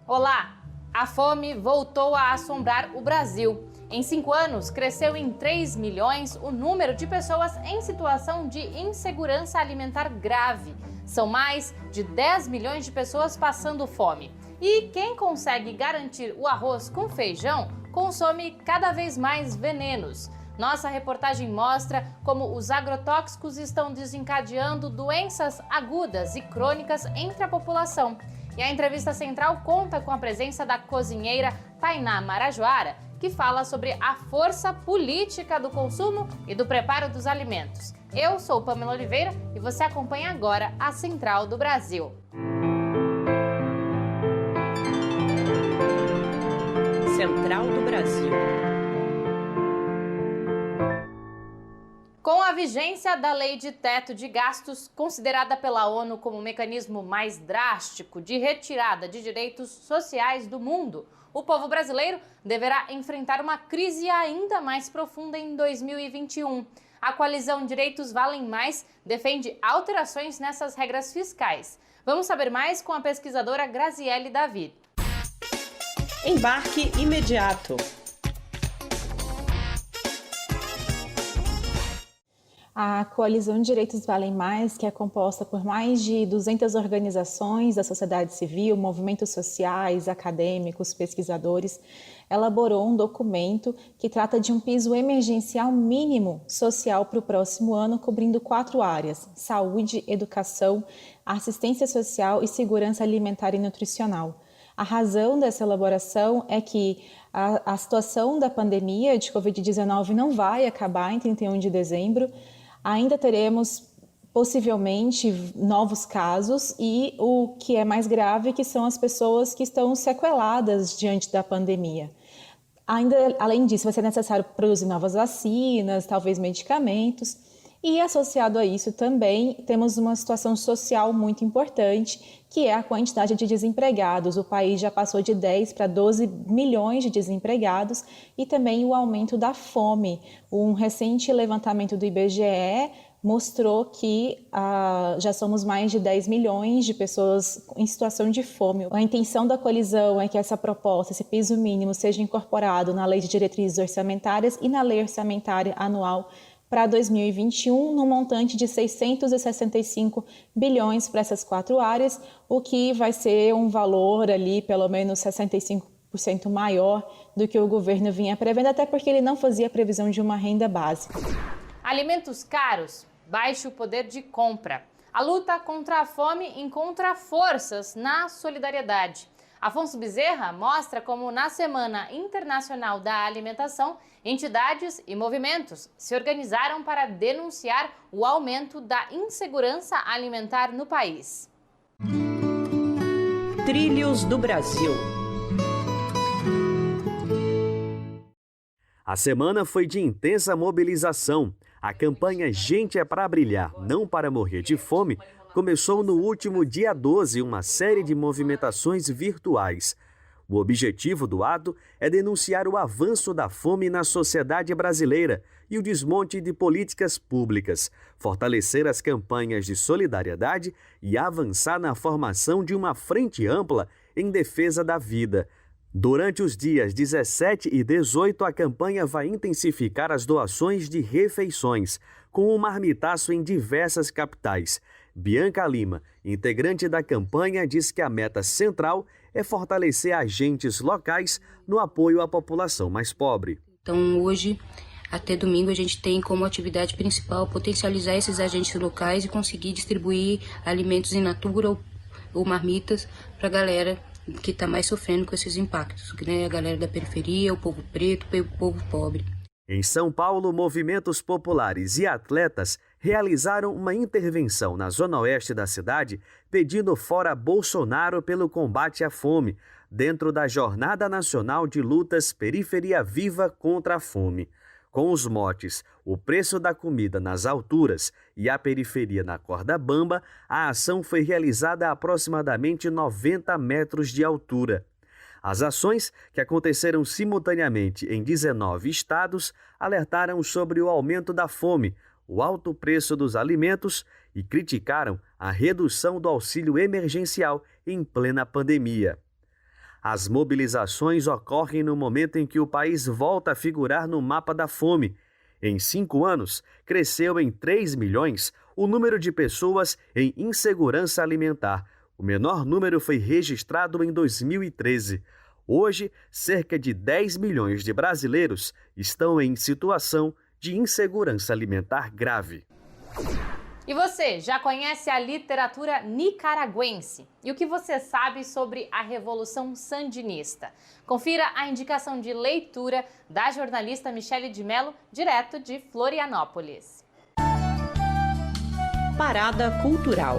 Olá! A fome voltou a assombrar o Brasil. Em 5 anos, cresceu em 3 milhões o número de pessoas em situação de insegurança alimentar grave. São mais de 10 milhões de pessoas passando fome. E quem consegue garantir o arroz com feijão consome cada vez mais venenos. Nossa reportagem mostra como os agrotóxicos estão desencadeando doenças agudas e crônicas entre a população. E a entrevista central conta com a presença da cozinheira Tainá Marajoara, que fala sobre a força política do consumo e do preparo dos alimentos. Eu sou Pamela Oliveira e você acompanha agora a Central do Brasil. Central do Brasil. Com a vigência da Lei de Teto de Gastos, considerada pela ONU como o mecanismo mais drástico de retirada de direitos sociais do mundo, o povo brasileiro deverá enfrentar uma crise ainda mais profunda em 2021. A coalizão Direitos Valem Mais defende alterações nessas regras fiscais. Vamos saber mais com a pesquisadora Graziele David. Embarque imediato. A Coalizão de Direitos Valem Mais, que é composta por mais de 200 organizações da sociedade civil, movimentos sociais, acadêmicos, pesquisadores, elaborou um documento que trata de um piso emergencial mínimo social para o próximo ano, cobrindo 4 áreas: saúde, educação, assistência social e segurança alimentar e nutricional. A razão dessa elaboração é que a situação da pandemia de Covid-19 não vai acabar em 31 de dezembro, ainda teremos possivelmente novos casos e o que é mais grave, que são as pessoas que estão sequeladas diante da pandemia. Ainda, além disso, vai ser necessário produzir novas vacinas, talvez medicamentos, e associado a isso também temos uma situação social muito importante, que é a quantidade de desempregados. O país já passou de 10 para 12 milhões de desempregados e também o aumento da fome. Um recente levantamento do IBGE mostrou que já somos mais de 10 milhões de pessoas em situação de fome. A intenção da coalizão é que essa proposta, esse piso mínimo, seja incorporado na Lei de Diretrizes Orçamentárias e na Lei Orçamentária Anual para 2021, no montante de 665 bilhões para essas 4 áreas, o que vai ser um valor ali pelo menos 65% maior do que o governo vinha prevendo, até porque ele não fazia previsão de uma renda básica. Alimentos caros, baixo poder de compra. A luta contra a fome encontra forças na solidariedade. Afonso Bezerra mostra como na Semana Internacional da Alimentação, entidades e movimentos se organizaram para denunciar o aumento da insegurança alimentar no país. Trilhos do Brasil. A semana foi de intensa mobilização. A campanha Gente é para Brilhar, não para morrer de fome, começou no último dia 12 uma série de movimentações virtuais. O objetivo do ato é denunciar o avanço da fome na sociedade brasileira e o desmonte de políticas públicas, fortalecer as campanhas de solidariedade e avançar na formação de uma frente ampla em defesa da vida. Durante os dias 17 e 18, a campanha vai intensificar as doações de refeições, com um marmitaço em diversas capitais. Bianca Lima, integrante da campanha, diz que a meta central é fortalecer agentes locais no apoio à população mais pobre. Então, hoje, até domingo, a gente tem como atividade principal potencializar esses agentes locais e conseguir distribuir alimentos in natura ou marmitas para a galera que está mais sofrendo com esses impactos, né? A galera da periferia, o povo preto, o povo pobre. Em São Paulo, movimentos populares e atletas realizaram uma intervenção na zona oeste da cidade pedindo fora Bolsonaro pelo combate à fome, dentro da Jornada Nacional de Lutas Periferia Viva contra a Fome. Com os motes O Preço da Comida nas Alturas e a Periferia na Corda Bamba, a ação foi realizada a aproximadamente 90 metros de altura. As ações, que aconteceram simultaneamente em 19 estados, alertaram sobre o aumento da fome, o alto preço dos alimentos e criticaram a redução do auxílio emergencial em plena pandemia. As mobilizações ocorrem no momento em que o país volta a figurar no mapa da fome. Em 5 anos, cresceu em 3 milhões o número de pessoas em insegurança alimentar. O menor número foi registrado em 2013. Hoje, cerca de 10 milhões de brasileiros estão em situação de insegurança alimentar grave. E você, já conhece a literatura nicaragüense? E o que você sabe sobre a Revolução Sandinista? Confira a indicação de leitura da jornalista Michele de Mello, direto de Florianópolis. Parada Cultural.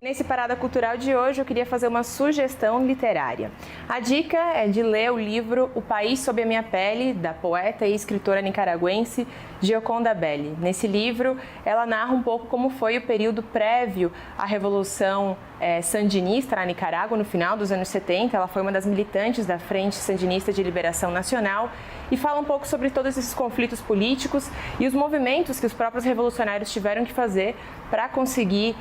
Nesse Parada Cultural de hoje, eu queria fazer uma sugestão literária. A dica é de ler o livro O País Sob a Minha Pele, da poeta e escritora nicaragüense Gioconda Belli. Nesse livro, ela narra um pouco como foi o período prévio à Revolução Sandinista na Nicarágua, no final dos anos 70. Ela foi uma das militantes da Frente Sandinista de Liberação Nacional e fala um pouco sobre todos esses conflitos políticos e os movimentos que os próprios revolucionários tiveram que fazer para conseguir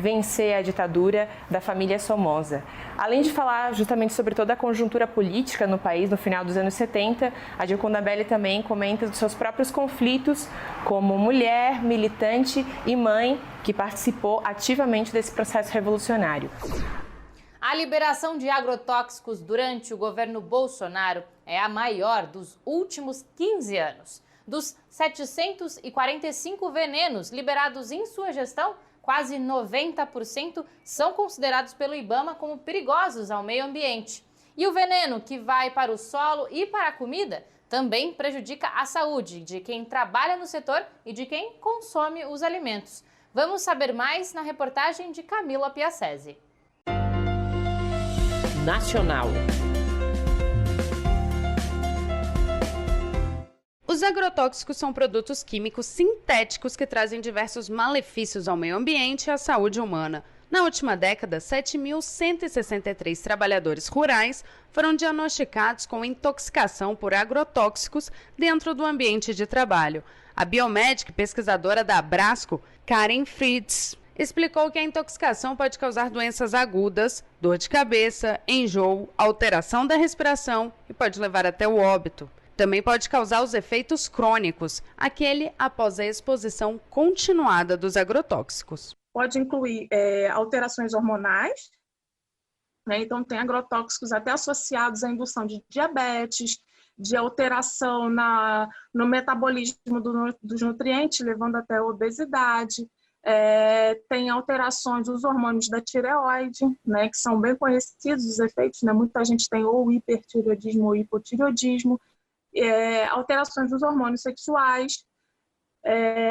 vencer a ditadura da família Somoza. Além de falar justamente sobre toda a conjuntura política no país no final dos anos 70, a Gioconda Belli também comenta dos seus próprios conflitos como mulher, militante e mãe que participou ativamente desse processo revolucionário. A liberação de agrotóxicos durante o governo Bolsonaro é a maior dos últimos 15 anos. Dos 745 venenos liberados em sua gestão, quase 90% são considerados pelo IBAMA como perigosos ao meio ambiente. E o veneno que vai para o solo e para a comida também prejudica a saúde de quem trabalha no setor e de quem consome os alimentos. Vamos saber mais na reportagem de Camila Piacese. Nacional. Os agrotóxicos são produtos químicos sintéticos que trazem diversos malefícios ao meio ambiente e à saúde humana. Na última década, 7.163 trabalhadores rurais foram diagnosticados com intoxicação por agrotóxicos dentro do ambiente de trabalho. A biomédica e pesquisadora da Abrasco, Karen Fritz, explicou que a intoxicação pode causar doenças agudas, dor de cabeça, enjoo, alteração da respiração e pode levar até o óbito. Também pode causar os efeitos crônicos, aquele após a exposição continuada dos agrotóxicos. Pode incluir alterações hormonais, né? Então tem agrotóxicos até associados à indução de diabetes, de alteração no metabolismo dos nutrientes, levando até a obesidade. Tem alterações dos hormônios da tireoide, né? Que são bem conhecidos os efeitos, né? Muita gente tem ou hipertireoidismo ou hipotireoidismo. Alterações dos hormônios sexuais,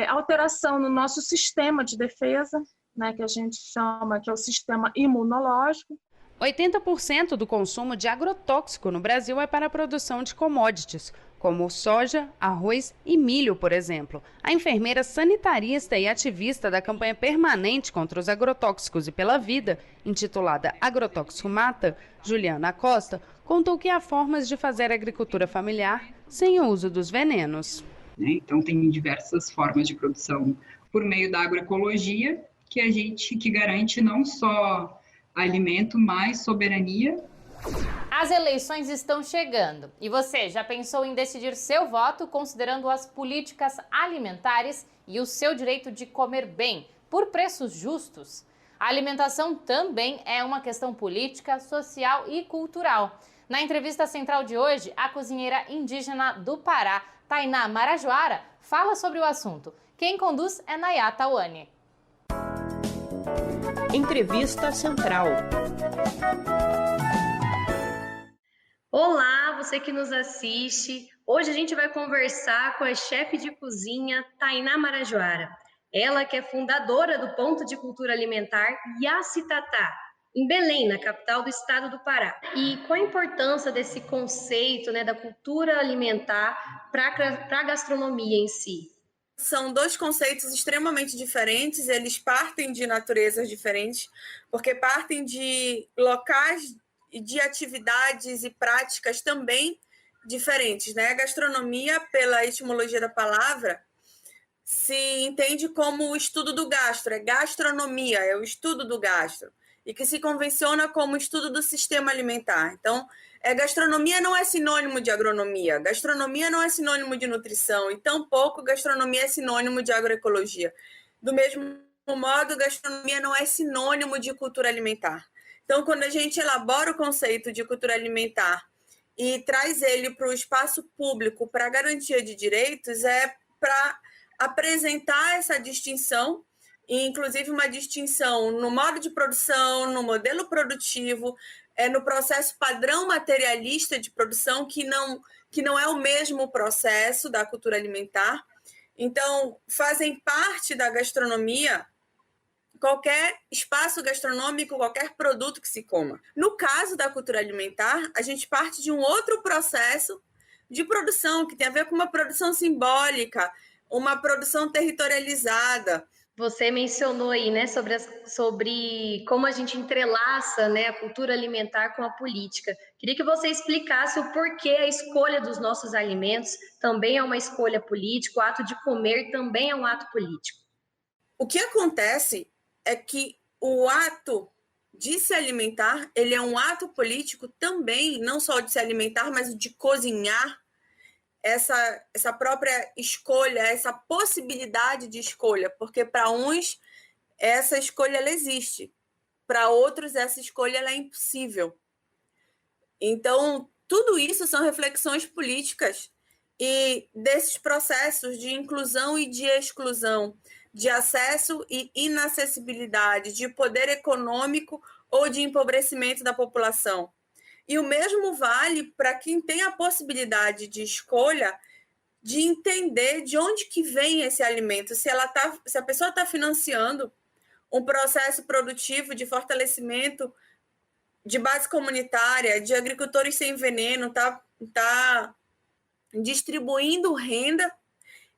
alteração no nosso sistema de defesa, né, que a gente chama, que é o sistema imunológico. 80% do consumo de agrotóxico no Brasil é para a produção de commodities, como soja, arroz e milho, por exemplo. A enfermeira sanitarista e ativista da campanha permanente contra os agrotóxicos e pela vida, intitulada Agrotóxico Mata, Juliana Costa, contou que há formas de fazer agricultura familiar sem o uso dos venenos. Então tem diversas formas de produção por meio da agroecologia, que garante não só alimento, mas soberania. As eleições estão chegando e você já pensou em decidir seu voto considerando as políticas alimentares e o seu direito de comer bem, por preços justos? A alimentação também é uma questão política, social e cultural. Na entrevista central de hoje, a cozinheira indígena do Pará, Tainá Marajoara, fala sobre o assunto. Quem conduz é Nayá Tauane. Entrevista Central. Olá, você que nos assiste. Hoje a gente vai conversar com a chefe de cozinha Tainá Marajoara. Ela que é fundadora do Ponto de Cultura Alimentar Yacitatá, em Belém, na capital do estado do Pará. E qual a importância desse conceito, né, da cultura alimentar para a gastronomia em si? São dois conceitos extremamente diferentes, eles partem de naturezas diferentes, porque partem de locais e de atividades e práticas também diferentes, né? A gastronomia, pela etimologia da palavra, se entende como o estudo do gastro, é gastronomia, é o estudo do gastro. e que se convenciona como estudo do sistema alimentar. Então, gastronomia não é sinônimo de agronomia, gastronomia não é sinônimo de nutrição, e tampouco gastronomia é sinônimo de agroecologia. Do mesmo modo, gastronomia não é sinônimo de cultura alimentar. Então, quando a gente elabora o conceito de cultura alimentar e traz ele para o espaço público para garantia de direitos, é para apresentar essa distinção, e inclusive uma distinção no modo de produção, no modelo produtivo, no processo padrão materialista de produção, que não é o mesmo processo da cultura alimentar. Então, fazem parte da gastronomia qualquer espaço gastronômico, qualquer produto que se coma. No caso da cultura alimentar, a gente parte de um outro processo de produção, que tem a ver com uma produção simbólica, uma produção territorializada. Você mencionou aí, né, sobre como a gente entrelaça, né, a cultura alimentar com a política. Queria que você explicasse o porquê a escolha dos nossos alimentos também é uma escolha política, o ato de comer também é um ato político. O que acontece é que o ato de se alimentar, ele é um ato político também, não só de se alimentar, mas de cozinhar, essa própria escolha, essa possibilidade de escolha, porque para uns essa escolha ela existe, para outros essa escolha ela é impossível. Então, tudo isso são reflexões políticas e desses processos de inclusão e de exclusão, de acesso e inacessibilidade, de poder econômico ou de empobrecimento da população. E o mesmo vale para quem tem a possibilidade de escolha de entender de onde que vem esse alimento, se a pessoa está financiando um processo produtivo de fortalecimento de base comunitária, de agricultores sem veneno, está distribuindo renda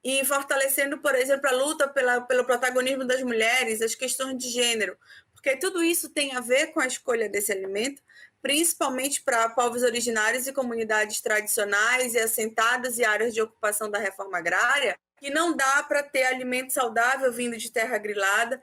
e fortalecendo, por exemplo, a luta pelo protagonismo das mulheres, as questões de gênero, porque tudo isso tem a ver com a escolha desse alimento, principalmente para povos originários e comunidades tradicionais e assentadas e áreas de ocupação da reforma agrária, que não dá para ter alimento saudável vindo de terra grilada.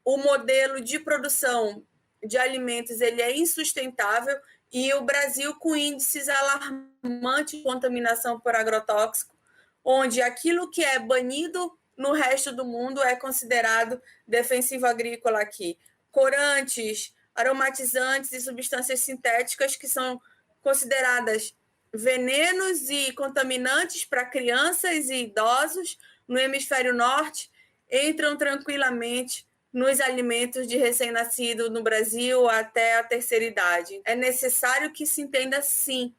O modelo de produção de alimentos ele é insustentável e o Brasil com índices alarmantes de contaminação por agrotóxico, onde aquilo que é banido no resto do mundo é considerado defensivo agrícola aqui. Corantes, aromatizantes e substâncias sintéticas que são consideradas venenos e contaminantes para crianças e idosos no hemisfério norte, entram tranquilamente nos alimentos de recém-nascido no Brasil até a terceira idade. É necessário que se entenda sim,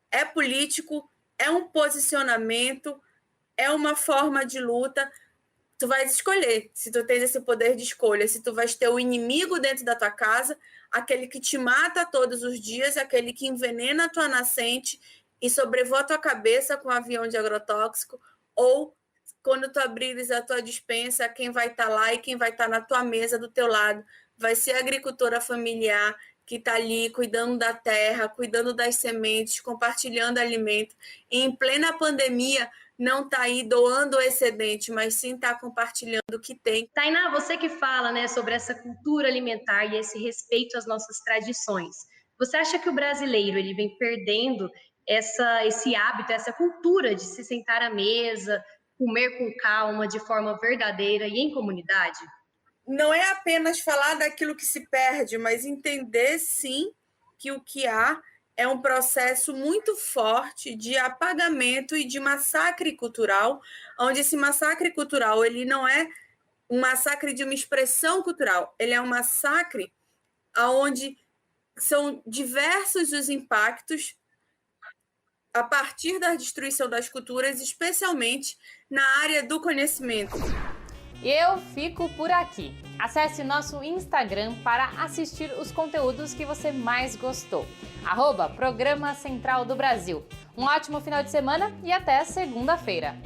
é político, é um posicionamento, é uma forma de luta. Tu vais escolher, se tu tens esse poder de escolha, se tu vais ter o inimigo dentro da tua casa, aquele que te mata todos os dias, aquele que envenena a tua nascente e sobrevoa a tua cabeça com um avião de agrotóxico, ou quando tu abrires a tua despensa, quem vai estar lá e quem vai estar na tua mesa do teu lado vai ser a agricultora familiar que está ali cuidando da terra, cuidando das sementes, compartilhando alimento. E em plena pandemia, não está aí doando o excedente, mas sim está compartilhando o que tem. Tainá, você que fala, né, sobre essa cultura alimentar e esse respeito às nossas tradições, você acha que o brasileiro ele vem perdendo esse hábito, essa cultura de se sentar à mesa, comer com calma, de forma verdadeira e em comunidade? Não é apenas falar daquilo que se perde, mas entender, sim, que o que há é um processo muito forte de apagamento e de massacre cultural, onde esse massacre cultural ele não é um massacre de uma expressão cultural, ele é um massacre onde são diversos os impactos a partir da destruição das culturas, especialmente na área do conhecimento. Eu fico por aqui. Acesse nosso Instagram para assistir os conteúdos que você mais gostou. @Programa Central do Brasil. Um ótimo final de semana e até segunda-feira.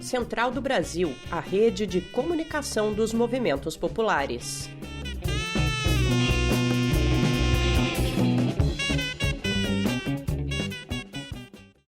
Central do Brasil, a rede de comunicação dos movimentos populares.